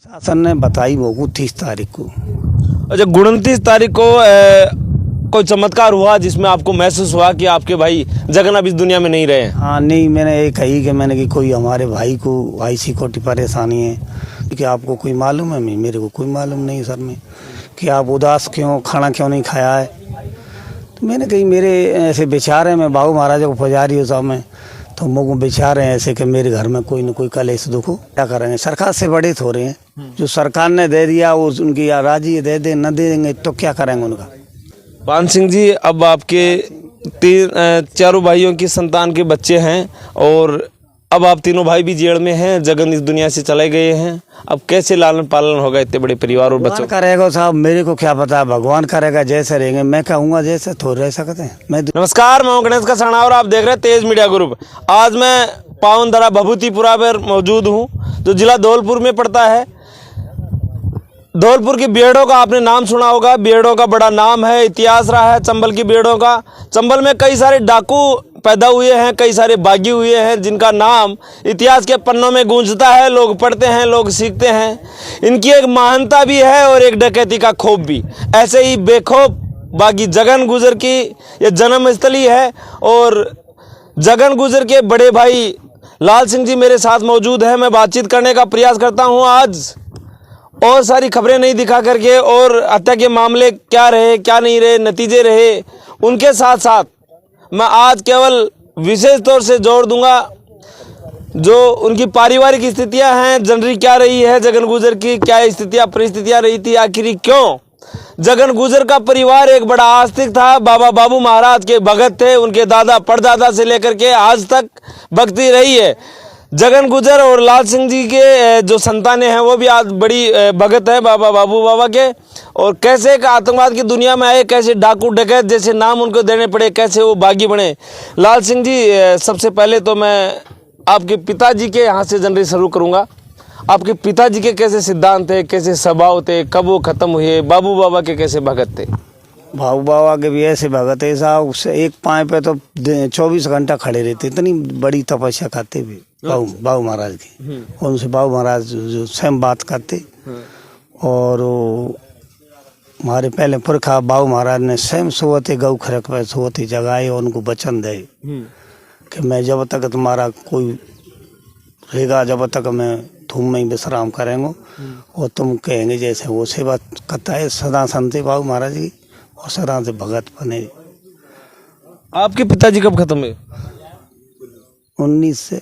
शासन ने बताई वो 30 तारीख को। अच्छा, 29 तारीख को कोई चमत्कार हुआ जिसमें आपको महसूस हुआ कि आपके भाई जगन अब इस दुनिया में नहीं रहे? हाँ नहीं, मैंने ये कही कि मैंने कि कोई हमारे भाई को ऐसी कोटी परेशानी है कि आपको कोई मालूम है? मेरे को कोई मालूम नहीं सर में कि आप उदास क्यों, खाना क्यों नहीं खाया है। तो मैंने कही मेरे ऐसे विचार हैं, मैं बाबू महाराज को पुजारी हूँ साहब में, तो मुझको विचार हैं ऐसे कि मेरे घर में कोई न कोई कलेश दुख हो। क्या करेंगे, सरकार से बड़े हो रहे हैं, जो सरकार ने दे दिया वो उनकी राजी दे दे, न देंगे तो क्या करेंगे उनका। पान सिंह जी, अब आपके चारों भाइयों की संतान के बच्चे हैं और अब आप तीनों भाई भी जेल में हैं, जगन इस दुनिया से चले गए हैं। अब कैसे लालन पालन होगा इतने बड़े परिवार और बच्चों का? करेगा साहब, मेरे को क्या पता, भगवान करेगा जैसे रहेंगे। मैं कहूँगा जैसे थोड़े रह सकते हैं। मैं नमस्कार, मैं गणेश का सणा और आप देख रहे हैं तेज मीडिया ग्रुप। आज मैं पावनदरा भभूतिपुरा पर मौजूद हूँ, जो जिला धौलपुर में पड़ता है। धौलपुर की बेड़ों का आपने नाम सुना होगा, बेड़ों का बड़ा नाम है, इतिहास रहा है चंबल की बेड़ों का। चंबल में कई सारे डाकू पैदा हुए हैं, कई सारे बागी हुए हैं, जिनका नाम इतिहास के पन्नों में गूंजता है, लोग पढ़ते हैं, लोग सीखते हैं। इनकी एक महानता भी है और एक डकैती का खौफ भी। ऐसे ही बेखौफ बागी जगन गुजर की ये जन्मस्थली है और जगन गुजर के बड़े भाई लाल सिंह जी मेरे साथ मौजूद हैं। मैं बातचीत करने का प्रयास करता हूँ आज, और सारी खबरें नहीं दिखा करके, और हत्या के मामले क्या रहे, क्या नहीं रहे, नतीजे रहे, उनके साथ साथ मैं आज केवल विशेष तौर से जोड़ दूंगा जो उनकी पारिवारिक स्थितियां हैं, जनरी क्या रही है जगन गुजर की, क्या स्थितियां परिस्थितियां रही थी, आखिर क्यों। जगन गुजर का परिवार एक बड़ा आस्तिक था, बाबा बाबू महाराज के भगत थे, उनके दादा परदादा से लेकर के आज तक भक्ति रही है। जगन गुजर और लाल सिंह जी के जो संतानें हैं वो भी आज बड़ी भगत है बाबा बाबू बाबा के। और कैसे एक आतंकवाद की दुनिया में आए, कैसे डाकू डकैत जैसे नाम उनको देने पड़े, कैसे वो बागी बने। लाल सिंह जी, सबसे पहले तो मैं आपके पिताजी के यहाँ से जनरली शुरू करूँगा। आपके पिताजी के कैसे सिद्धांत थे, कैसे स्वभाव थे, कब वो खत्म हुए? बाबू बाबा के कैसे भगत थे? बाबू बाबा के भी ऐसे भगत है साहब, उससे एक पाँव पे तो 24 घंटा खड़े रहते, इतनी बड़ी तपस्या करते भी बाबू महाराज की। उनसे बाबू महाराज जो स्वयं बात करते, और हमारे पहले पुरखा बाबू महाराज ने स्वयं सोते गौ खरक पे सोते जगाए और उनको वचन दे कि मैं जब तक तुम्हारा कोई रहेगा, जब तक मैं तुम में विश्राम करेंगे और तुम कहेंगे जैसे वो सेवा करता है। सदा संते बाबू महाराज की और सदा से भगत बने। आपके पिताजी कब खत्म हुए? 19 से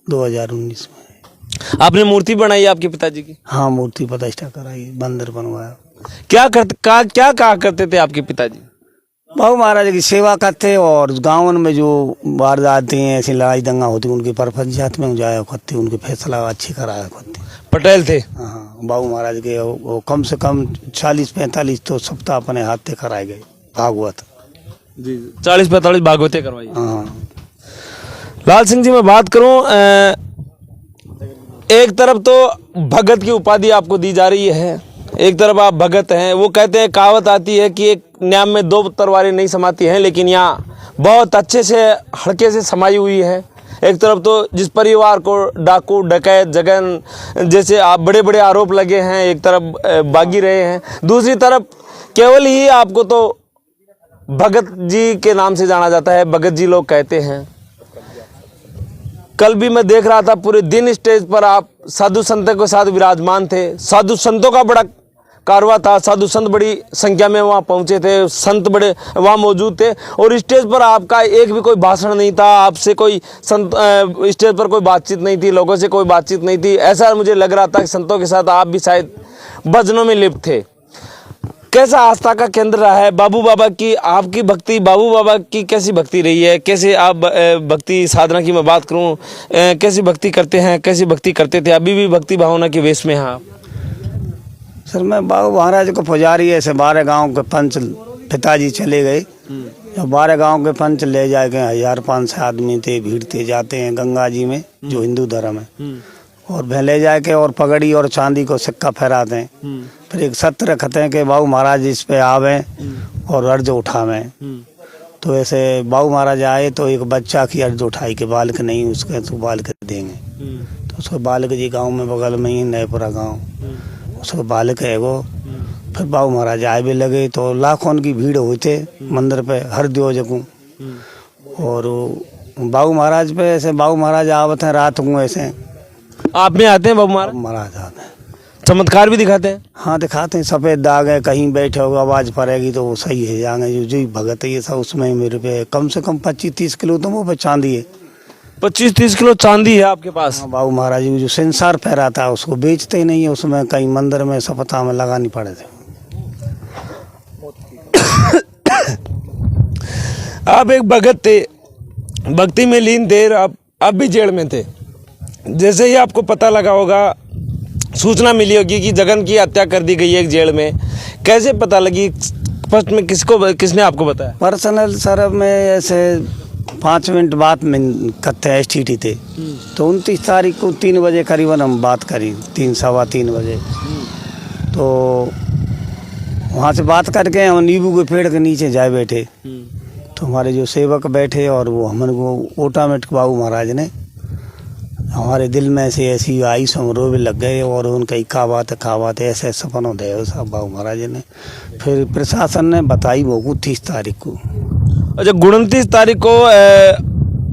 2019 में। आपने मूर्ति बनाई आपके पिताजी की? हाँ, मूर्ति प्रतिष्ठा कराई, बंदर बनवाया। क्या कहा करते थे आपके पिताजी? बाबू महाराज की सेवा करते और गाँव में जो वारदातें हैं, ऐसी लड़ाई दंगा होती उनके पर पंचायत में जाया करते, उनके फैसला अच्छे कराया करते। पटेल थे? हाँ, बाबू महाराज के वो कम से कम 40-45 तो सप्ताह अपने हाथ से कराए गए भागवत जी। 40-45 भागवतें करवाई। हाँ। लाल सिंह जी, मैं बात करूं, एक तरफ तो भगत की उपाधि आपको दी जा रही है, एक तरफ आप भगत हैं। वो कहते हैं, कहावत आती है कि एक न्याम में 2 तलवारें नहीं समाती हैं, लेकिन यहाँ बहुत अच्छे से हड़के से समाई हुई है। एक तरफ तो जिस परिवार को डाकू डकैत जगन जैसे आप बड़े बड़े आरोप लगे हैं, एक तरफ बागी रहे हैं, दूसरी तरफ केवल ही आपको तो भगत जी के नाम से जाना जाता है, भगत जी लोग कहते हैं। कल भी मैं देख रहा था, पूरे दिन स्टेज पर आप साधु संतों के साथ विराजमान थे। साधु संतों का बड़ा कारवा था, साधु संत बड़ी संख्या में वहाँ पहुँचे थे, संत बड़े वहाँ मौजूद थे, और स्टेज पर आपका एक भी कोई भाषण नहीं था, आपसे कोई स्टेज पर कोई बातचीत नहीं थी, लोगों से कोई बातचीत नहीं थी। ऐसा मुझे लग रहा था कि संतों के साथ आप भी शायद भजनों में लिप्त थे। कैसा आस्था का केंद्र रहा है बाबू बाबा की आपकी भक्ति? बाबू बाबा की कैसी भक्ति रही है? कैसे आप भक्ति साधना की मैं बात करूं, कैसी भक्ति करते हैं, कैसी भक्ति करते थे? अभी भी भक्ति भावना के वेश में हैं आप? सर, मैं बाबू महाराज को पुजारी ऐसे 12 गांव के पंच पिताजी चले गए, जब 12 गांव के पंच ले जाए गए, 1500 आदमी थे, भीड़ थे, जाते हैं गंगा जी में जो हिंदू धर्म है, और वह ले जाए के और पगड़ी और चांदी को सिक्का फहराते हैं। फिर एक सत्र रखते हैं कि बाबू महाराज इस पे आवे और अर्ज उठावें। तो ऐसे बाबू महाराज आए तो एक बच्चा की अर्ज उठाई के बालक नहीं उसके तो बालक देंगे, तो उसके बालक जी गांव में बगल में ही नएपुरा गांव, उसके बालक है वो। फिर बाबू महाराज आए भी लगे तो लाखों की भीड़ हुई थे मंदिर पे हर दिवस को। और बाबू महाराज पे ऐसे बाबू महाराज आवत हैं रात को, ऐसे आप में आते हैं बाबू महाराज? महाराज आते हैं, चमत्कार भी दिखाते हैं? हाँ दिखाते हैं। सफ़ेद दाग है, कहीं बैठे होगा आवाज़ पड़ेगी तो वो सही है जाएंगे। जो भगत है ये सब उसमें मेरे पे कम से कम 25-30 किलो तो वो पे चांदी है। 25-30 किलो चांदी है आपके पास? हाँ, बाबू महाराज जी जो संसार फहरा था उसको बेचते ही नहीं है, उसमें कहीं मंदिर में सपता में लगानी पड़े थे। आप एक भगत थे, भक्ति में लीन थे, आप भी जेल में थे। जैसे ही आपको पता लगा होगा, सूचना मिली होगी कि जगन की हत्या कर दी गई है एक जेल में, कैसे पता लगी? फर्स्ट में किसने आपको बताया? पर्सनल सर में ऐसे 5 मिनट बाद में कत्ते STT थे तो 29 तारीख को 3 बजे करीबन हम बात करी, 3-3:15 बजे। तो वहाँ से बात करके हम नींबू के पेड़ के नीचे जाए बैठे तो हमारे जो सेवक बैठे और वो हमन को ऑटोमेटिक बाबू महाराज ने हमारे दिल में ऐसे ऐसी आई समरोह भी लग गए। और उनका खा बात ऐसे सपनों दे साहब बाबू महाराज ने। फिर प्रशासन ने बताई वो को 30 तारीख को। अच्छा, 29 तारीख को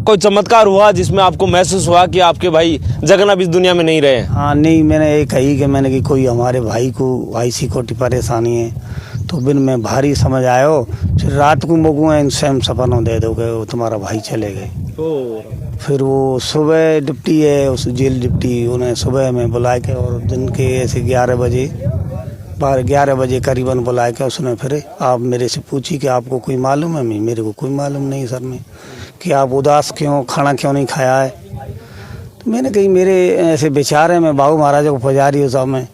कोई चमत्कार हुआ जिसमें आपको महसूस हुआ कि आपके भाई जगन अब इस दुनिया में नहीं रहे? हाँ नहीं, मैंने ये कही कि मैंने कि कोई हमारे भाई को ऐसी कोटी परेशानी है तो बिन में भारी समझ आयो। फिर रात को मोगू सेम सपनों दे दोगे वो तुम्हारा भाई चले गए। फिर वो सुबह डिप्टी है उस जेल डिप्टी, उन्हें सुबह में बुला के और दिन के ऐसे 11 बजे करीबन बुला के उसने फिर आप मेरे से पूछी कि आपको कोई मालूम है? मेरे को कोई मालूम नहीं सर में कि आप उदास क्यों, खाना क्यों नहीं खाया है? तो मैंने कही मेरे ऐसे विचार हैं, मैं बाबू महाराज को पुजारी हूँ साहब में,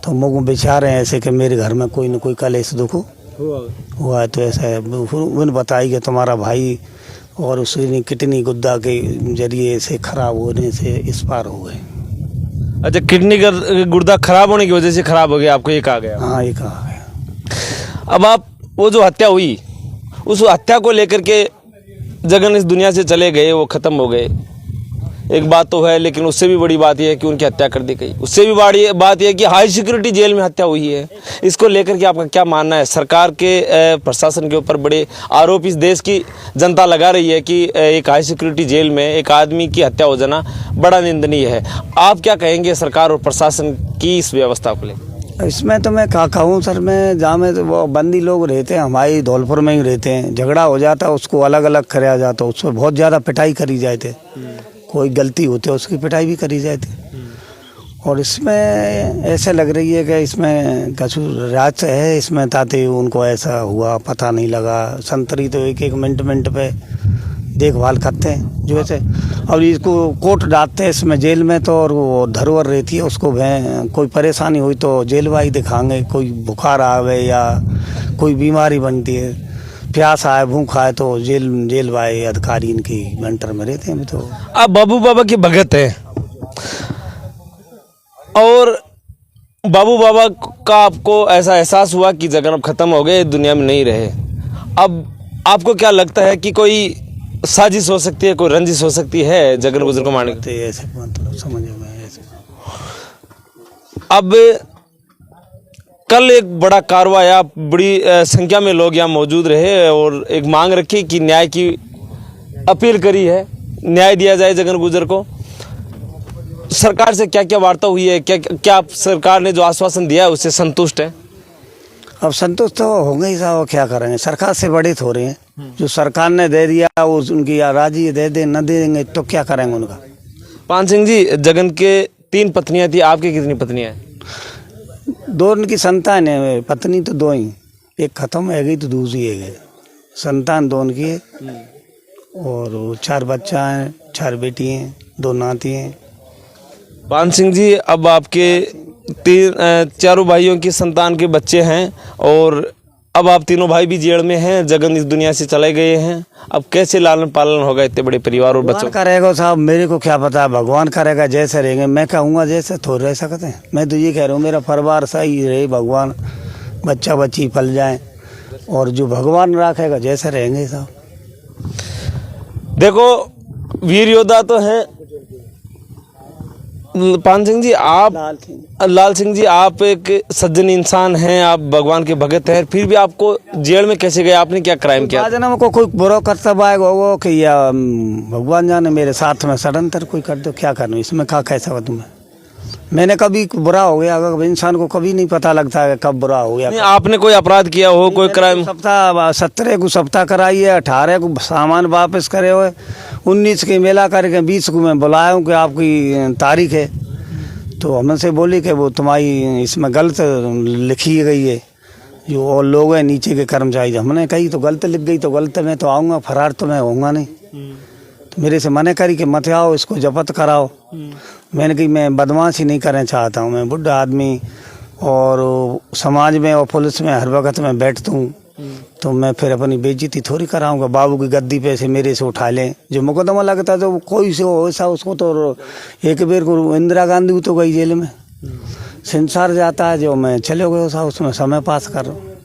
तो मुझे विचार हैं ऐसे कि मेरे घर में कोई न कोई कलेश दुख हुआ है। तो ऐसा है उन्होंने बताई कि तुम्हारा भाई और उसकी किडनी गुद्दा के जरिए से खराब होने से इस पार हो गए। अच्छा, किडनी का गुर्दा खराब होने की वजह से खराब हो गया, आपको ये कहा गया? हाँ ये कहा गया। अब आप वो जो हत्या हुई उस हत्या को लेकर के जगन इस दुनिया से चले गए, वो खत्म हो गए, एक बात तो है, लेकिन उससे भी बड़ी बात यह है कि उनकी हत्या कर दी गई। उससे भी बड़ी बात यह है कि हाई सिक्योरिटी जेल में हत्या हुई है। इसको लेकर के आपका क्या मानना है? सरकार के प्रशासन के ऊपर बड़े आरोप इस देश की जनता लगा रही है कि एक हाई सिक्योरिटी जेल में एक आदमी की हत्या हो जाना बड़ा निंदनीय है। आप क्या कहेंगे सरकार और प्रशासन की इस व्यवस्था को लेकर? इसमें तो मैं क्या कहूँ सर, मैं जहाँ में तो वो बंदी लोग रहते हैं हमारे धौलपुर में ही रहते हैं, झगड़ा हो जाता उसको अलग अलग कराया जाता, उस पर बहुत ज़्यादा पिटाई करी जाए थे। कोई गलती होती है उसकी पिटाई भी करी जाती। और इसमें ऐसे लग रही है कि इसमें कसूर राज है इसमें, ताते उनको ऐसा हुआ पता नहीं लगा। संतरी तो एक मिनट पे देखभाल करते हैं जो ऐसे, और इसको कोर्ट डालते हैं इसमें जेल में तो, और वो धरोहर रहती है उसको कोई परेशानी हुई तो जेलवाई दिखाएंगे, कोई बुखार आवे या कोई बीमारी बनती है, प्यास आए भूख आए तो जेल वाले अधिकारी इनकी मेंटर में रहते हैं। तो आप बाबू बाबा के भगत हैं और बाबू बाबा का आपको ऐसा एहसास हुआ कि जगन अब खत्म हो गए, दुनिया में नहीं रहे। अब आपको क्या लगता है कि कोई साजिश हो सकती है, कोई रंजिश हो सकती है जगन गुजर को मारने की? ऐसे मतलब समझ में ऐसे। अब कल एक बड़ा कारवा आया, बड़ी संख्या में लोग यहाँ मौजूद रहे और एक मांग रखी कि न्याय की अपील करी है, न्याय दिया जाए जगन गुजर को। सरकार से क्या क्या वार्ता हुई है? क्या सरकार ने जो आश्वासन दिया है उससे संतुष्ट है? अब संतुष्ट तो होंगे ही साहब, क्या करेंगे, सरकार से बड़े थोड़े हैं। जो सरकार ने दे दिया वो उनकी राजी दे दे, न देंगे तो क्या करेंगे उनका। पान सिंह जी, जगन के 3 पत्नियां थी, आपकी कितनी पत्नियां हैं? 2 उनकी संतान है, पत्नी तो 2 ही, एक खत्म है गई तो दूसरी है गई। संतान 2 उनकी है और 4 बच्चा हैं, 4 बेटी हैं, 2 नाती हैं। पान सिंह जी, अब आपके 4 भाइयों की संतान के बच्चे हैं और अब आप तीनों भाई भी जेल में हैं, जगन इस दुनिया से चले गए हैं। अब कैसे लालन पालन होगा इतने बड़े परिवार और बच्चों का? रहेगा साहब, मेरे को क्या पता, भगवान करेगा जैसे रहेंगे। मैं कहूँगा जैसे थोड़े रह सकते हैं, मैं तो ये कह रहा हूँ मेरा परिवार सही रहे, भगवान बच्चा बच्ची पल जाए और जो भगवान रखेगा जैसे रहेंगे साहब। देखो, वीर योद्धा तो हैं पान सिंह जी, आप लाल सिंह जी, आप एक सज्जन इंसान हैं, आप भगवान के भगत हैं, फिर भी आपको जेल में कैसे गए? आपने क्या क्राइम किया? जना को कोई बुरा कर्तव्य आएगा वो कि या भगवान जाने मेरे साथ में षडयंत्र कोई कर दो, क्या करूँ इसमें, क्या कह सकता तुम्हें। मैंने कभी बुरा हो गया, अगर इंसान को कभी नहीं पता लगता है कब बुरा हो गया। नहीं, आपने कोई अपराध किया हो, कोई क्राइम? सप्ताह 17 को सप्ताह कराई है, 18 को सामान वापस करे हुए, 19 के मेला करके 20 को मैं बुलाया हूँ कि आपकी तारीख है, तो हमसे बोली कि वो तुम्हारी इसमें गलत लिखी गई है, जो और लोग हैं नीचे के कर्मचारी। हमने कही तो गलत लिख गई तो गलत, मैं तो आऊँगा, फरार तो मैं होऊंगा नहीं। तो मेरे से मने करी कि मत आओ, इसको जब्त कराओ। मैंने कही मैं बदमाशी नहीं करना चाहता हूँ, मैं बुढ़ा आदमी और समाज में और पुलिस में हर वक्त मैं बैठता हूँ, तो मैं फिर अपनी बेइज्जती थोड़ी कराऊंगा। बाबू की गद्दी पे से मेरे से उठा लें, जो मुकदमा लगता है तो कोई से हो ऐसा, उसको तो एक बेर को इंदिरा गांधी तो गई जेल में, संसार जाता है जो मैं चले गए उसमें समय पास कर रहा हूँ।